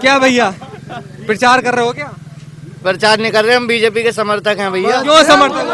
क्या भैया प्रचार कर रहे हो क्या? प्रचार नहीं कर रहे, हम बीजेपी के समर्थक हैं भैया। क्यों समर्थक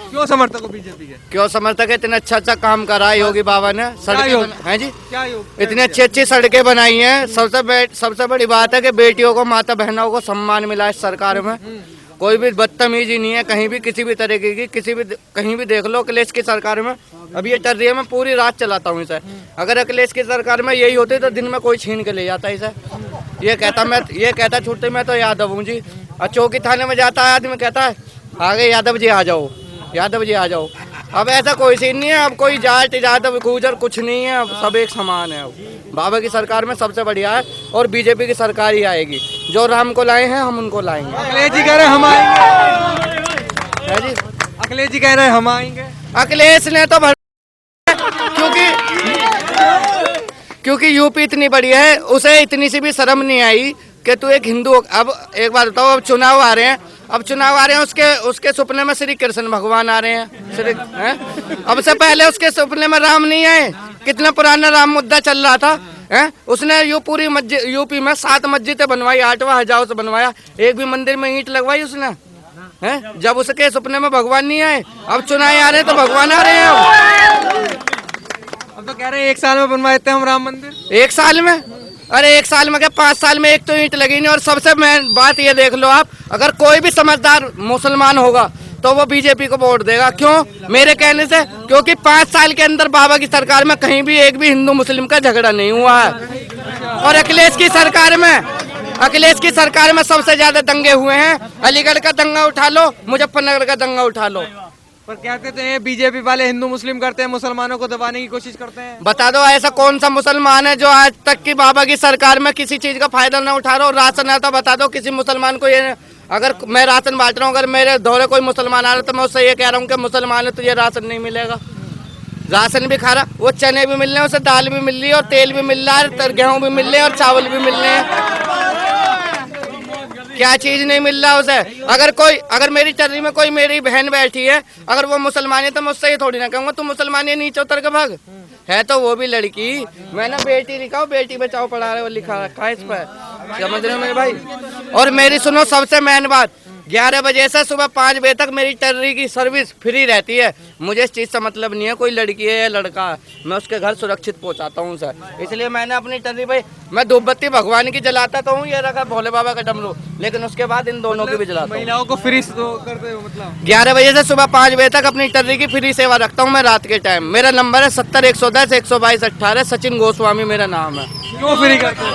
क्यों समर्थक हो बीजेपी के? क्यों समर्थक है? इतना अच्छा काम करा है योगी बाबा ने। सड़कें हैं जी, क्या योग? इतनी अच्छी सड़कें बनाई हैं। सबसे बड़ी बात है कि बेटियों को, माता बहनों को सम्मान मिला है इस सरकार में। कोई भी बदतमीजी नहीं है कहीं भी, किसी भी तरीके की, कहीं भी देख लो अखिलेश की सरकार में। अभी ये टर्री है, मैं पूरी रात चलाता हूँ इसे। अगर अखिलेश की सरकार में यही होती तो दिन में कोई छीन के ले जाता इसे। ये कहता छूटते मैं तो यादव हूँ जी। और चौकी थाने में जाता है आदमी, कहता है आगे यादव जी आ जाओ, यादव जी आ जाओ। अब ऐसा कोई सीन नहीं है, अब कोई जाट यादव गुजर कुछ नहीं है, अब सब एक समान है। बाबा की सरकार में सबसे बढ़िया है और बीजेपी की सरकार ही आएगी। जो राम को लाए हैं हम उनको लाएंगे। अखिलेश जी कह रहे हैं हम आएंगे है जी, अखिलेश जी कह रहे हैं हम आएंगे। अखिलेश ने तो क्योंकि यूपी इतनी बढ़िया है, उसे इतनी सी भी शर्म नहीं आई कि तू एक हिंदू। अब एक बात बताओ, अब चुनाव आ रहे हैं, उसके सपने में श्री कृष्ण भगवान आ रहे हैं। अब से पहले उसके सपने में राम नहीं आए। कितना पुराना राम मुद्दा चल रहा था है? उसने पूरी यूपी में 7 मस्जिदें बनवाई, 8वां हज हाउस बनवाया, एक भी मंदिर में ईंट लगवाई उसने है। जब उसके सपने में भगवान नहीं आए, अब चुनाव आ रहे हैं तो भगवान आ रहे हैं। अब तो कह रहे हैं 1 साल में बनवा देते हैं हम राम मंदिर। 1 साल में? अरे 1 साल में क्या, 5 साल में एक तो ईंट लगी नहीं। और सबसे मेन बात ये देख लो आप, अगर कोई भी समझदार मुसलमान होगा तो वो बीजेपी को वोट देगा। क्यों? मेरे कहने से, क्योंकि 5 साल के अंदर बाबा की सरकार में कहीं भी एक भी हिंदू मुस्लिम का झगड़ा नहीं हुआ है। और अखिलेश की सरकार में सबसे ज्यादा दंगे हुए हैं। अलीगढ़ का दंगा उठा लो, मुजफ्फरनगर का दंगा उठा लो। पर कहते तो हैं बीजेपी वाले हिंदू मुस्लिम करते हैं, मुसलमानों को दबाने की कोशिश करते हैं। बता दो ऐसा कौन सा मुसलमान है जो आज तक की बाबा की सरकार में किसी चीज का फायदा न उठा रहा हो। राशन आता बता दो किसी मुसलमान को। ये अगर मैं राशन बांट रहा हूँ, अगर मेरे दौरे कोई मुसलमान आ रहा तो मैं उससे ये कह रहा हूँ कि मुसलमान है तो ये राशन नहीं मिलेगा। राशन भी खा रहा, वो चने भी मिल रहे हैं, उसे दाल भी मिल रही है और तेल भी मिल रहा है, गेहूँ भी मिल रहे हैं और चावल भी मिल रहे हैं। क्या चीज नहीं मिल रहा उसे? अगर मेरी टर्री में कोई मेरी बहन बैठी है, अगर वो मुसलमान है तो मैं उससे ये थोड़ी ना कहूँगा तू मुसलमान है नीचे उतर के भाग। है तो वो भी लड़की। मैंने बेटी लिखा, बेटी बचाओ पढ़ा रहे, वो लिखा रखा है इस पर, समझ रहे हो मेरे भाई। और मेरी सुनो सबसे मेन बात, 11 बजे से सुबह 5 बजे तक मेरी टर्री की सर्विस फ्री रहती है। मुझे इस चीज़ से मतलब नहीं है कोई लड़की है या लड़का है, मैं उसके घर सुरक्षित पहुंचाता हूं सर। इसलिए मैंने अपनी टर्री भाई, मैं धूप बत्ती भगवान की जलाता तो हूँ, ये रखा भोले बाबा का डमरू, लेकिन उसके बाद इन दोनों की भी जलाता हूँ। महिलाओं को फ्री करते हो मतलब? 11 बजे से सुबह 5 बजे तक अपनी टर्री की फ्री सेवा रखता हूँ मैं रात के टाइम। मेरा नंबर है 70 110 122 18। सचिन गोस्वामी मेरा नाम है। क्यों फ्री करते हो?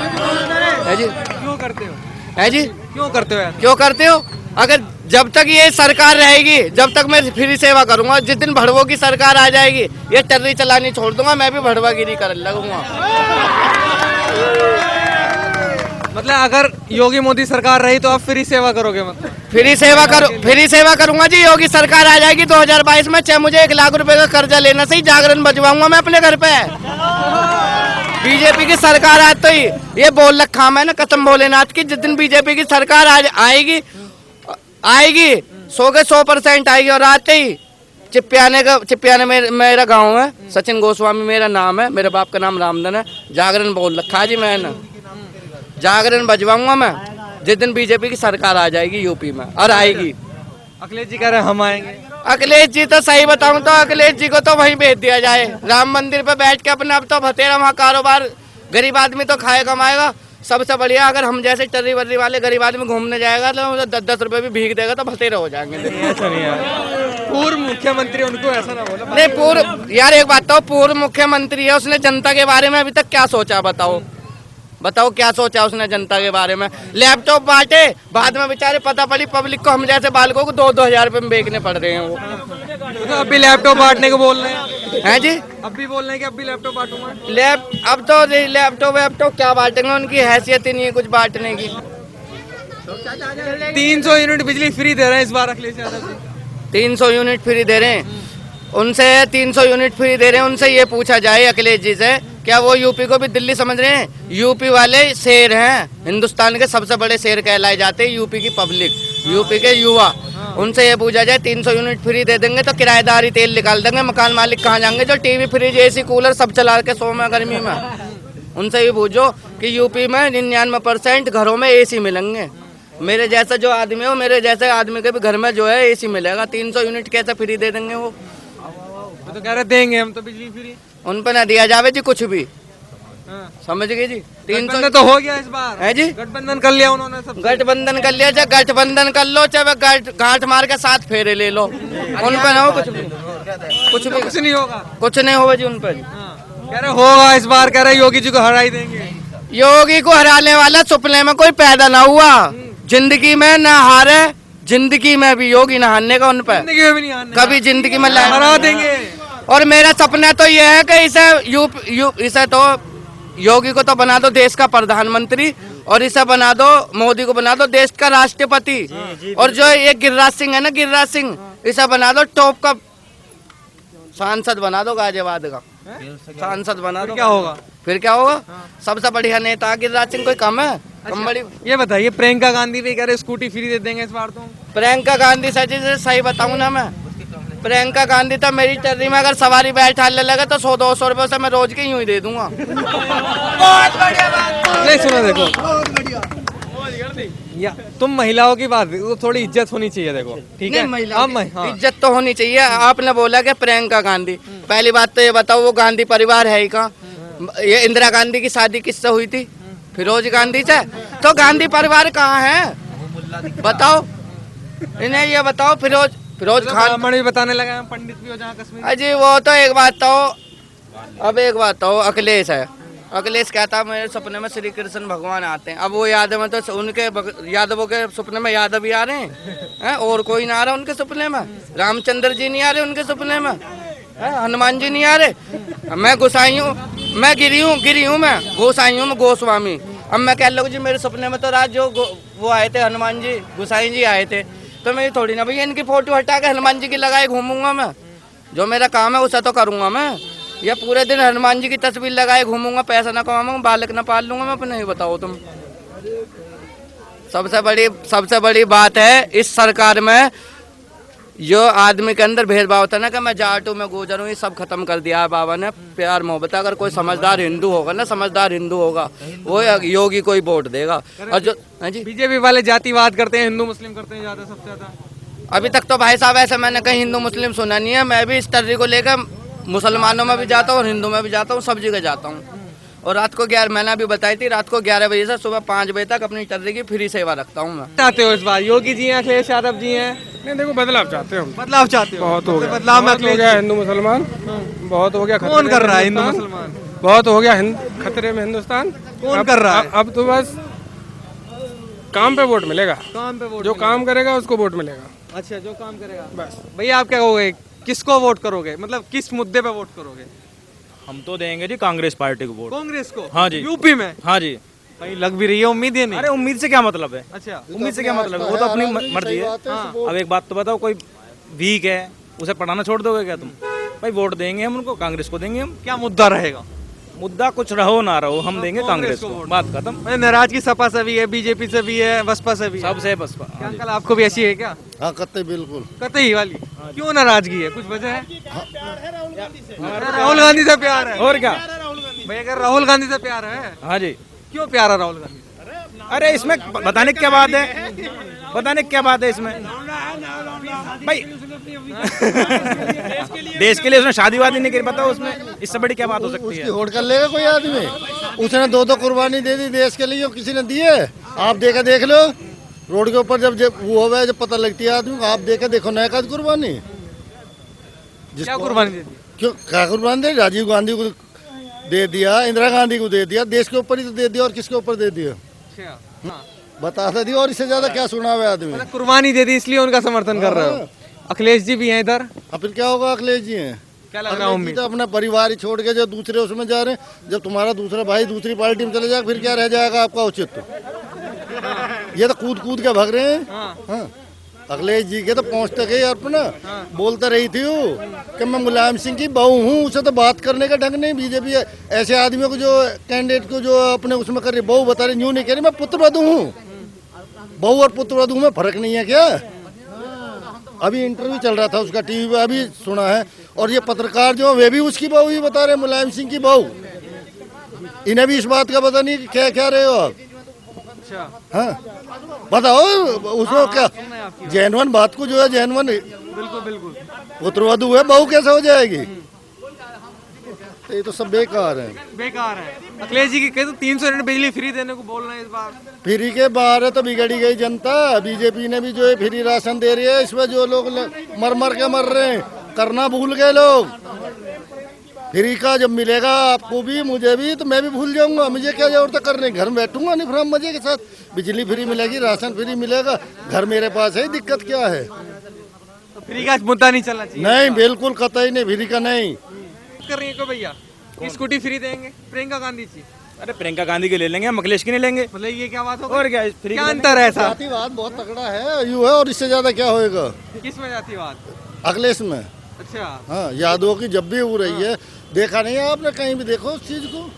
है जी, क्यों करते हो? है जी, क्यों करते हो यार? क्यों करते हो? अगर जब तक ये सरकार रहेगी, जब तक मैं फ्री सेवा करूंगा, जिस दिन भड़वों की सरकार आ जाएगी ये टर्री चलानी छोड़ दूंगा, मैं भी भड़वागिरी कर लगूंगा। मतलब अगर योगी मोदी सरकार रही तो आप फ्री सेवा करोगे? मतलब फ्री सेवा करूंगा जी। योगी सरकार आ जाएगी 2022 में, चाहे मुझे 1 लाख रुपए का कर्जा लेना सही, जागरण बजवाऊंगा मैं अपने घर पे। बीजेपी की सरकार आए तो ही ये बोल रखा मैंने कसम भोलेनाथ की, जिस दिन बीजेपी की सरकार आएगी 100 के 100% आएगी। और आते ही चिप्याने मेरा गांव है, सचिन गोस्वामी मेरा नाम है, मेरे बाप का नाम रामधन है। जागरण बोल रखा जी मैंने, जागरण बजवाऊंगा मैं जिस दिन बीजेपी की सरकार आ जाएगी यूपी में, और आएगी। अखिलेश जी कह रहे हैं हम आएंगे। अखिलेश जी तो सही बताऊं तो अखिलेश जी को तो वहीं भेज दिया जाए, राम मंदिर पे बैठ के अपने अब तो भतेरा वहाँ कारोबार, गरीब आदमी तो खाए कमाएगा। सबसे बढ़िया अगर हम जैसे टर्री वर्री वाले गरीब आदमी घूमने जाएगा तो 10-10 रुपए भी भीग देगा तो भतेरे हो जाएंगे। ऐसा नहीं है, पूर्व मुख्यमंत्री उनको ऐसा ना बोलो। नहीं पूर्व यार, एक बात तो पूर्व मुख्यमंत्री है, उसने जनता के बारे में अभी तक क्या सोचा? बताओ क्या सोचा उसने जनता के बारे में? लैपटॉप बांटे, बाद में बेचारे पता पड़ी पब्लिक को, हम जैसे बालकों को 2-2 हजार रुपए में बेचने पड़ रहे हैं वो। तो अब भी लैपटॉप बांटने को बोल रहे हैं जी? अब भी बोल रहे हैं कि अब भी लैपटॉप बांटूंगा। अब तो लैपटॉप क्या बांटेंगे, उनकी हैसियत ही नहीं है कुछ बांटने की। 300 यूनिट बिजली फ्री दे रहे हैं इस बार अखिलेश यादव जी। 300 यूनिट फ्री दे रहे हैं, उनसे 300 यूनिट फ्री दे रहे हैं, उनसे ये पूछा जाए अखिलेश जी से, क्या वो यूपी को भी दिल्ली समझ रहे हैं? यूपी वाले शेर हैं, हिंदुस्तान के सबसे बड़े शेर कहलाए जाते हैं यूपी की पब्लिक, यूपी के युवा। उनसे ये पूछा जाए 300 यूनिट फ्री दे देंगे तो किराएदारी तेल निकाल देंगे, मकान मालिक कहाँ जाएंगे जो टीवी फ्रिज एसी कूलर सब चला के सो में गर्मी में। उनसे ये पूछो कि यूपी में 99% घरों में एसी मिलेंगे। मेरे जैसा जो आदमी हो, मेरे जैसे आदमी के भी घर में जो है एसी मिलेगा। 300 यूनिट कैसे फ्री दे देंगे वो तो कह रहे देंगे हम तो बिजली फ्री। उन पर ना दिया जावे जी कुछ भी, हाँ। समझ गए जी। 300 गठबंधन तो हो गया इस बार है जी, गठबंधन कर लिया उन्होंने सब। गठबंधन कर लिया, चाहे गठबंधन कर लो चाहे गांठ मार के 7 फेरे ले लो, उन पर ना हो कुछ भी, कुछ भी कुछ नहीं होगा। कुछ नहीं होगा जी उन पर। हाँ। कह रहे होगा इस बार, कह रहे योगी जी को हरा ही देंगे। योगी को हराने वाला सपने में कोई पैदा ना हुआ, जिंदगी में ना हारे, जिंदगी में भी योगी ना हारने का उन पर, जिंदगी में भी नहीं हारने कभी जिंदगी में हरा देंगे। और मेरा सपना तो यह है कि इसे तो योगी को तो बना दो देश का प्रधानमंत्री, और इसे बना दो, मोदी को बना दो देश का राष्ट्रपति, और जो ये गिरिराज सिंह है ना, गिरिराज सिंह, इसे बना दो टॉप का सांसद बना दो, गाजियाबाद का सांसद बना दो। क्या होगा फिर क्या होगा? सबसे बढ़िया नेता गिरिराज सिंह कोई कम है? कम बड़ी। ये बताइए, प्रियंका गांधी भी कह रहे स्कूटी फ्री दे देंगे इस बार तो। प्रियंका गांधी से सही बताऊं ना मैं, प्रियंका गांधी तो मेरी टर्री में अगर सवारी बैठा ले लगे तो 100-200 रुपए से मैं रोज के यूं ही दे दूंगा। बहुत बढ़िया बात। नहीं सुनो, देखो या तुम महिलाओं की बात, तो थोड़ी इज्जत होनी चाहिए। देखो ठीक है, हाँ। इज्जत तो होनी चाहिए। आपने बोला कि प्रियंका गांधी, पहली बात तो ये बताओ वो गांधी परिवार है ही कहाँ? ये इंदिरा गांधी की शादी किससे हुई थी? फिरोज गांधी से। तो गांधी परिवार कहाँ है बताओ? इन्हें ये बताओ। फिरोज खान भी बताने लगा, पंडित भी हो जहाँ कश्मीर। अजी वो तो एक बात तो, अब एक बात तो अखिलेश है। अखिलेश कहता मेरे सपने में श्री कृष्ण भगवान आते हैं। अब वो यादव में तो उनके यादवों के सपने में यादव ही आ रहे हैं, और कोई ना आ रहा उनके सपने में। रामचंद्र जी नहीं आ रहे उनके सपने में, हनुमान जी नहीं आ रहे। मैं गोसाई हूँ, मैं गिरी हूँ, मैं गोसाई हूँ, मैं गोस्वामी। अब मैं कह लूँ जी मेरे सपने में तो राज जो वो आए थे, हनुमान जी गोसाई जी आए थे, तो मैं थोड़ी ना भैया इनकी फोटो हटा के हनुमान जी की लगाए घूमूंगा मैं। जो मेरा काम है उसे तो करूंगा मैं। या पूरे दिन हनुमान जी की तस्वीर लगाए घूमूंगा, पैसा ना कमाऊंगा, बालक ना पाल लूंगा मैं अपने? ही बताओ तुम। सबसे बड़ी बात है इस सरकार में, जो आदमी के अंदर भेदभाव था ना कि मैं जाटू में गुजर हूँ, ये सब खत्म कर दिया है बाबा ने। प्यार मोहब्बत, अगर कोई समझदार हिंदू होगा ना, समझदार हिंदू होगा, वो योगी को ही वोट देगा। और जो जी बीजेपी वाले जातिवाद करते हैं, हिंदू मुस्लिम करते हैं ज्यादा, सबसे ज्यादा। अभी तक तो भाई साहब ऐसा मैंने कहीं हिंदू मुस्लिम सुना नहीं है। मैं भी इस तर्री को लेकर मुसलमानों में भी जाता हूँ और हिंदू में भी जाता हूँ, सब जगह जाता हूँ। और रात को 11, मैंने अभी बताई थी, रात को 11 बजे से सुबह 5 बजे तक अपनी टर्री की फ्री सेवा रखता हूँ मैं। चाहते हो इस बार योगी जी हैं, अखिलेश यादव जी हैं? नहीं देखो, बदलाव चाहते हो। बदलाव चाहते हो? बहुत हो गया, बदलाव में बहुत हो गया हिंदू मुसलमान, बहुत हो गया। कौन कर रहा है हिंदू मुसलमान? बहुत हो गया खतरे में हिंदुस्तान। कौन कर रहा है? अब तो बस काम पे वोट मिलेगा, काम पे वोट जो काम करेगा उसको वोट मिलेगा। अच्छा, जो काम करेगा बस। भैया आप क्या कहोगे, किसको वोट करोगे? मतलब किस मुद्दे पे वोट करोगे? हम तो देंगे जी कांग्रेस पार्टी को वोट। कांग्रेस को? हाँ जी। यूपी में? हाँ जी। भाई लग भी रही है, उम्मीद है नहीं? अरे उम्मीद से क्या मतलब है? अच्छा, उम्मीद से क्या मतलब है? वो तो अपनी मर्जी है। अब एक बात तो बताओ, कोई वीक है उसे पढ़ाना छोड़ दोगे क्या तुम? भाई वोट देंगे हम उनको, कांग्रेस को देंगे हम। क्या मुद्दा रहेगा? मुद्दा कुछ रहो ना रहो, हम देंगे कांग्रेस को, बात खत्म। नाराजगी सपा से भी है, बीजेपी से भी है, बसपा से भी है। सबसे बसपा। क्या अंकल आपको भी ऐसी है क्या? हाँ कतई बिल्कुल। कतई वाली? क्यों नाराजगी है, कुछ वजह है? राहुल गांधी से प्यार है? और क्या भैया, अगर राहुल गांधी से प्यार है? हाँ जी। क्यों प्यार है राहुल गांधी? अरे इसमें बताने की क्या बात है, बताने की क्या बात है इसमें भाई? देश के लिए उसने शादी वादी नहीं करी, बताओ उसमें इससे बड़ी क्या बात हो सकती है? वोट कर लेगा कोई आदमी? उसने 2 कुर्बानी दे दी देश के लिए, किसी ने दी है? आप देख लो रोड के ऊपर, जब वो होगा, जब पता लगती है आदमी को, आप देखो नया का कुर्बानी। क्या कुर्बानी दे दी? क्यों क्या कुर्बानी दे? राजीव गांधी को दे दिया, इंदिरा गांधी को दे दिया, देश के ऊपर ही तो दे दिया, और किसके ऊपर दे दिया? बता दिया, और इससे ज्यादा क्या सुना हुआ आदमी? कुर्बानी दे दी इसलिए उनका समर्थन कर रहे हो? अखिलेश जी भी हैं इधर, फिर क्या होगा? अखिलेश जी हैं, क्या लग रहा है उम्मीद? तो अपना परिवार ही छोड़ के जो दूसरे उसमें जा रहे हैं, जब तुम्हारा दूसरा भाई दूसरी पार्टी में चले जाएगा, फिर क्या रह जाएगा आपका औचित्य? ये तो कूद के भाग रहे हैं। हाँ। अखिलेश जी के तो पहुंचते गए अपना, बोलता रही थी वो कि मैं मुलायम सिंह की बहू हूँ, उसे तो बात करने का ढंग नहीं। बीजेपी ऐसे आदमियों को, जो कैंडिडेट को जो अपने उसमें कर रही, बहू बता रही, यूँ नहीं कह रही मैं पुत्रवधू हूँ। बहू और पुत्रवधू में फर्क नहीं है क्या? अभी इंटरव्यू चल रहा था उसका टीवी पे, अभी सुना है। और ये पत्रकार जो वे भी उसकी बहू ही बता रहे, मुलायम सिंह की बहू। इन्हें भी इस बात का पता नहीं कि क्या क्या रहे हो आप। अच्छा हाँ बताओ उसको क्या जैनवन बात को जो है जैनवन बिल्कुल बिल्कुल पुत्रवधू है, बहू कैसे हो जाएगी। तो ये तो सब बेकार है। बेकार है। अखिलेश जी की कहे तो 300 यूनिट बिजली फ्री देने को बोल रहे हैं इस बार। फ्री के बाहर है तो बिगड़ी गई जनता। बीजेपी ने भी जो है फ्री राशन दे रही है, इसमें जो लोग मर मर के मर रहे हैं, करना भूल गए लोग। फ्री का जब मिलेगा आपको भी मुझे भी तो मैं भी भूल जाऊंगा। मुझे क्या जरूरत है करने, घर में बैठूंगा नहीं, फिर हम मजे के साथ। बिजली फ्री मिलेगी, राशन फ्री मिलेगा, घर मेरे पास है, दिक्कत क्या है। तो फ्री का मुद्दा नहीं चलना चाहिए। नहीं बिल्कुल कतई नहीं, फ्री का नहीं कर रही है को भैया स्कूटी फ्री देंगे प्रियंका गांधी जी। अरे प्रियंका गांधी के ले लेंगे, हम अखिलेश की नहीं लेंगे। मतलब ये क्या बात हो और क्या फ्री क्या अंतर है ऐसा? जातिवाद बहुत तगड़ा है, यू है, और इससे ज्यादा क्या होएगा किस में जातिवाद? अखिलेश में। अच्छा हाँ यादवों की जब भी हो रही है, देखा नहीं है आपने कहीं भी, देखो उस चीज को।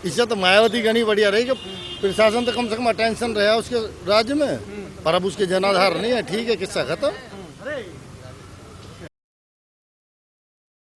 इससे तो मायावती गणी बढ़िया रही कि प्रशासन तो कम से कम अटेंशन रहा उसके राज्य में, पर अब उसके जनाधार नहीं है। ठीक है, किस्सा खत्म।